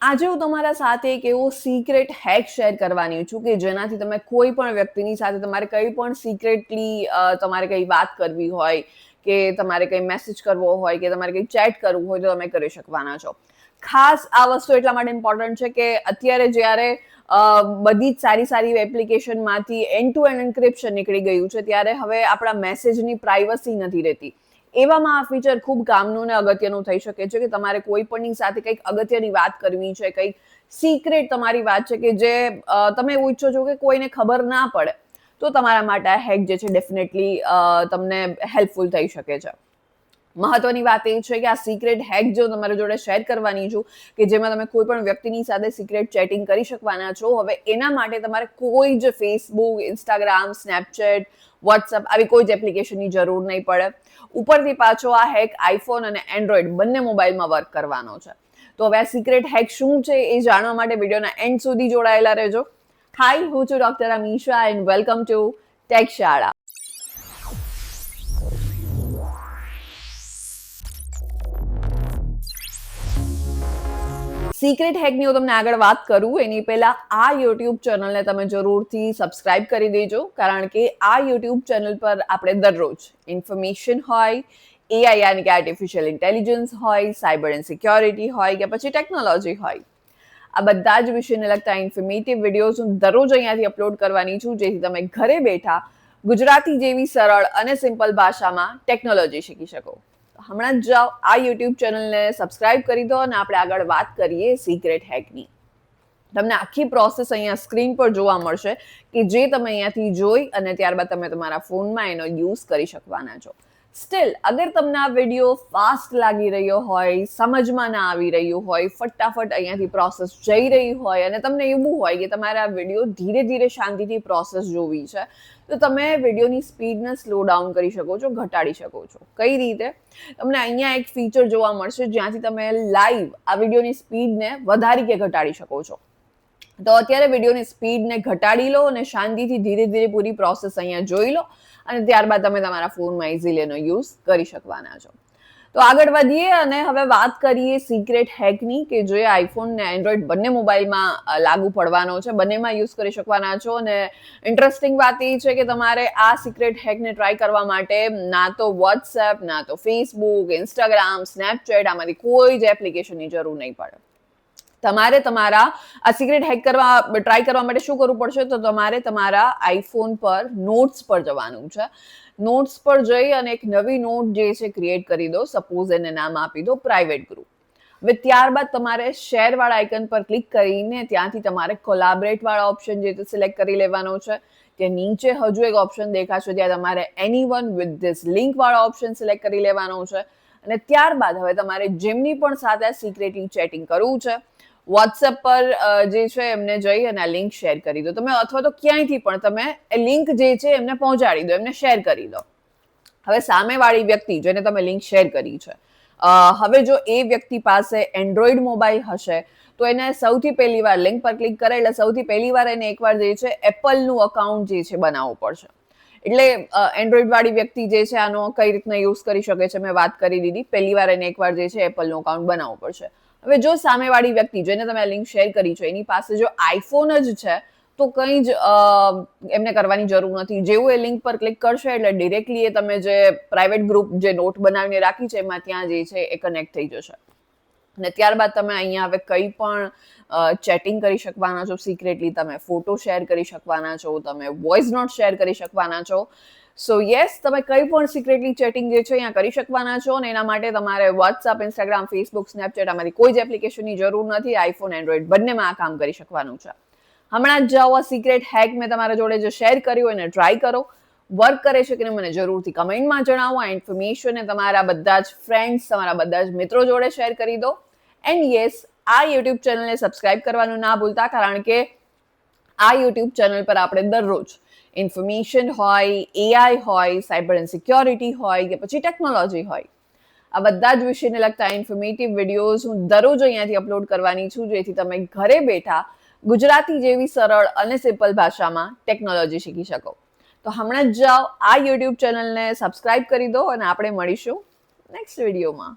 આજે હું તમારા સાથે એક એવો સિક્રેટ હેક શેર કરવાની છું કે જેનાથી તમે કોઈ પણ વ્યક્તિની સાથે તમારે કંઈ પણ સિક્રેટલી તમારે કંઈ વાત કરવી હોય કે તમારે કંઈ મેસેજ કરવો હોય કે તમારે કંઈ ચેટ કરવું હોય તો તમે કરી શકવાના છો. ખાસ આ વસ્તુ એટલા માટે ઇમ્પોર્ટન્ટ છે કે અત્યારે જ્યારે બધી જ સારી સારી એપ્લિકેશનમાંથી એન્ડ ટુ એન્ડ એન્ક્રિપ્શન નીકળી ગયું છે ત્યારે હવે આપણા મેસેજની પ્રાઇવસી નથી રહેતી. એવામાં આ ફીચર ખૂબ કામનું ને અગત્યનું થઈ શકે છે કે તમારે કોઈ પણની સાથે કંઈક અગત્યની વાત કરવી છે, કંઈક સિક્રેટ તમારી વાત છે કે જે તમે એવું ઈચ્છો છો કે કોઈને ખબર ના પડે, તો તમારા માટે આ હેક જે છે ડેફિનેટલી તમને હેલ્પફુલ થઈ શકે છે. મહત્વની વાત એ છે કે આ સિક્રેટ હેક જો તમારી જોડે શેર કરવાની છું કે જેમાં તમે કોઈ પણ વ્યક્તિની સાથે સિક્રેટ ચેટિંગ કરી શકવાના છો. હવે એના માટે તમારે કોઈ જ ફેસબુક, ઇન્સ્ટાગ્રામ, સ્નેપચેટ, વોટ્સઅપ આવી કોઈ જ એપ્લિકેશનની જરૂર નહીં પડે. ઉપરથી પાછો આ હેક આઈફોન અને એન્ડ્રોઈડ બંને મોબાઈલમાં વર્ક કરવાનો છે. તો હવે આ સિક્રેટ હેક શું છે એ જાણવા માટે વિડીયોના એન્ડ સુધી જોડાયેલા રહેજો. હાય, હું છું doctor Amisha and welcome to take શાળા. સિક્રેટ હેકની હું તમને આગળ વાત કરું એની પહેલા આ યુટ્યુબ ચેનલને તમે જરૂરથી સબસ્ક્રાઇબ કરી દેજો, કારણ કે આ યુટ્યુબ ચેનલ પર આપણે દરરોજ ઇન્ફોર્મેશન હોય, એઆઈ યાની કે આર્ટિફિશિયલ ઇન્ટેલિજન્સ હોય, સાયબર એન્ડ સિક્યોરિટી હોય કે પછી ટેકનોલોજી હોય, આ બધા જ વિષયને લગતા ઇન્ફોર્મેટિવ વિડીયોઝ હું દરરોજ અહીંયાથી અપલોડ કરવાની છું, જેથી તમે ઘરે બેઠા ગુજરાતી જેવી સરળ અને સિમ્પલ ભાષામાં ટેકનોલોજી શીખી શકો. હમણાં જ જાઓ આ યુટ્યુબ ચેનલને સબસ્ક્રાઇબ કરી દો અને આપણે આગળ વાત કરીએ સિક્રેટ હેકની. તમને આખી પ્રોસેસ અહીંયા સ્ક્રીન પર જોવા મળશે કે જે તમે અહીંયાથી જોઈ અને ત્યારબાદ તમે તમારા ફોનમાં એનો યુઝ કરી શકવાના છો. સ્ટીલ અગર તમને આ વિડીયો ફાસ્ટ લાગી રહ્યો હોય, સમજમાં ના આવી રહ્યું હોય, ફટાફટ અહીંયાથી પ્રોસેસ જઈ રહી હોય અને તમને એવું હોય કે તમારે આ વિડીયો ધીરે ધીરે શાંતિથી પ્રોસેસ જોવી છે, તો તમે વિડીયોની સ્પીડને સ્લો ડાઉન કરી શકો છો, ઘટાડી શકો છો. કઈ રીતે? તમને અહીંયા એક ફીચર જોવા મળશે જ્યાંથી તમે લાઈવ આ વિડીયોની સ્પીડને વધારી કે ઘટાડી શકો છો. તો અત્યારે વિડીયોની સ્પીડને ઘટાડી લો અને શાંતિથી ધીરે ધીરે પૂરી પ્રોસેસ અહીંયા જોઈ લો અને ત્યારબાદ તમે તમારા ફોનમાં ઇઝીલી એનો યુઝ કરી શકવાના છો. તો આગળ વધીએ અને હવે વાત કરીએ સિક્રેટ હેકની કે જે આઈફોન ને એન્ડ્રોઈડ બંને મોબાઈલમાં લાગુ પડવાનો છે, બંનેમાં યુઝ કરી શકવાના છો. અને ઇન્ટરેસ્ટિંગ વાત એ છે કે તમારે આ સિક્રેટ હેકને ટ્રાય કરવા માટે ના તો વોટ્સએપ, ના તો ફેસબુક, ઇન્સ્ટાગ્રામ, સ્નેપચેટ આમાંથી કોઈ જ એપ્લિકેશનની જરૂર નહીં પડે. તમારે તમારા આ સિક્રેટ હેક ટ્રાય કરવા માટે શું કરવું પડશે? તો તમારે તમારા આઈફોન પર નોટ્સ પર જવાનું છે. નોટ્સ પર જઈ અને એક નવી નોટ જે છે ક્રિએટ કરી દો. સપોઝ એને નામ આપી દો પ્રાઇવેટ ગ્રુપ. હવે ત્યારબાદ તમારે શેર વાળા આઇકન પર ક્લિક કરીને ત્યાંથી તમારે કોલાબરેટ વાળા ઓપ્શન જે સિલેક્ટ કરી લેવાનો છે. ત્યાં નીચે હજુ એક ઓપ્શન દેખાશે, ત્યાં તમારે એનીવન વિથ ધીસ લિંક વાળા ઓપ્શન સિલેક્ટ કરી લેવાનો છે. અને ત્યારબાદ હવે તમારે જેમની પણ સાથે સિક્રેટલી ચેટિંગ કરવું છે, વોટ્સએપ પર જે છે એમને જઈ અને આ લિંક શેર કરી દો તમે, અથવા તો ક્યાંયથી પણ તમે એ લિંક જે છે એમને પહોંચાડી દો, એમને શેર કરી દો. હવે સામેવાળી વ્યક્તિ જેને તમે લિંક શેર કરી છે, હવે જો એ વ્યક્તિ પાસે એન્ડ્રોઈડ મોબાઈલ હશે તો એને સૌથી પહેલી વાર લિંક પર ક્લિક કરે એટલે સૌથી પહેલી વાર એને એકવાર જે છે એપલનું અકાઉન્ટ જે છે બનાવવું પડશે. એટલે એન્ડ્રોઈડ વાળી વ્યક્તિ જે છે આનો કઈ રીતના યુઝ કરી શકે છે મેં વાત કરી દીધી. પહેલી વાર એને એકવાર જે છે એપલનું અકાઉન્ટ બનાવવું પડશે. હવે જો સામેવાળી વ્યક્તિ જેને તમે લિંક શેર કરી છે એની પાસે જો આઈફોન જ છે તો કંઈ જ એમને કરવાની જરૂર નથી. જેવું એ લિંક પર ક્લિક કરશે એટલે ડિરેક્ટલી એ તમે જે પ્રાઇવેટ ગ્રુપ જે નોટ બનાવીને રાખી છે એમાં ત્યાં જે છે એ કનેક્ટ થઈ જશે. અને ત્યારબાદ તમે અહીંયા હવે કંઈ પણ ચેટિંગ કરી શકવાના છો, સિક્રેટલી તમે ફોટો શેર કરી શકવાના છો, તમે વોઇસ નોટ શેર કરી શકવાના છો. સો યસ, તમે કંઈ પણ સિક્રેટલી ચેટિંગ જે છે અહીંયા કરી શકવાના છો અને એના માટે તમારે વોટ્સઅપ, ઇન્સ્ટાગ્રામ, ફેસબુક, સ્નેપચેટ આમાંથી કોઈ જ એપ્લિકેશનની જરૂર નથી. આઈફોન, એન્ડ્રોઈડ બંનેમાં આ કામ કરી શકવાનું છે. હમણાં જ જાઓ આ સિક્રેટ હેક મેં તમારા જોડે જે શેર કર્યું એને ટ્રાય કરો. વર્ક કરે છે કે મને જરૂરથી કમેન્ટમાં જણાવો. આ ઇન્ફોર્મેશન તમારા બધા જ ફ્રેન્ડ્સ, તમારા બધા જ મિત્રો જોડે શેર કરી દો. એન્ડ યસ, આ યુટ્યુબ ચેનલને સબસ્ક્રાઇબ કરવાનું ના ભૂલતા, કારણ કે આ યુટ્યુબ ચેનલ પર આપણે દરરોજ ઇન્ફોર્મેશન હોય, એઆઈ હોય, સાયબર એન્ડ સિક્યોરિટી હોય કે પછી ટેકનોલોજી હોય, આ બધા જ વિષયને લગતા ઇન્ફોર્મેટિવ વિડીયોઝ હું દરરોજ અહીંયાથી અપલોડ કરવાની છું, જેથી તમે ઘરે બેઠા ગુજરાતી જેવી સરળ અને સિમ્પલ ભાષામાં ટેકનોલોજી શીખી શકો. તો હમણાં જ જાઓ આ યુટ્યુબ ચેનલને સબસ્ક્રાઇબ કરી દો અને આપણે મળીશું નેક્સ્ટ વિડીયોમાં.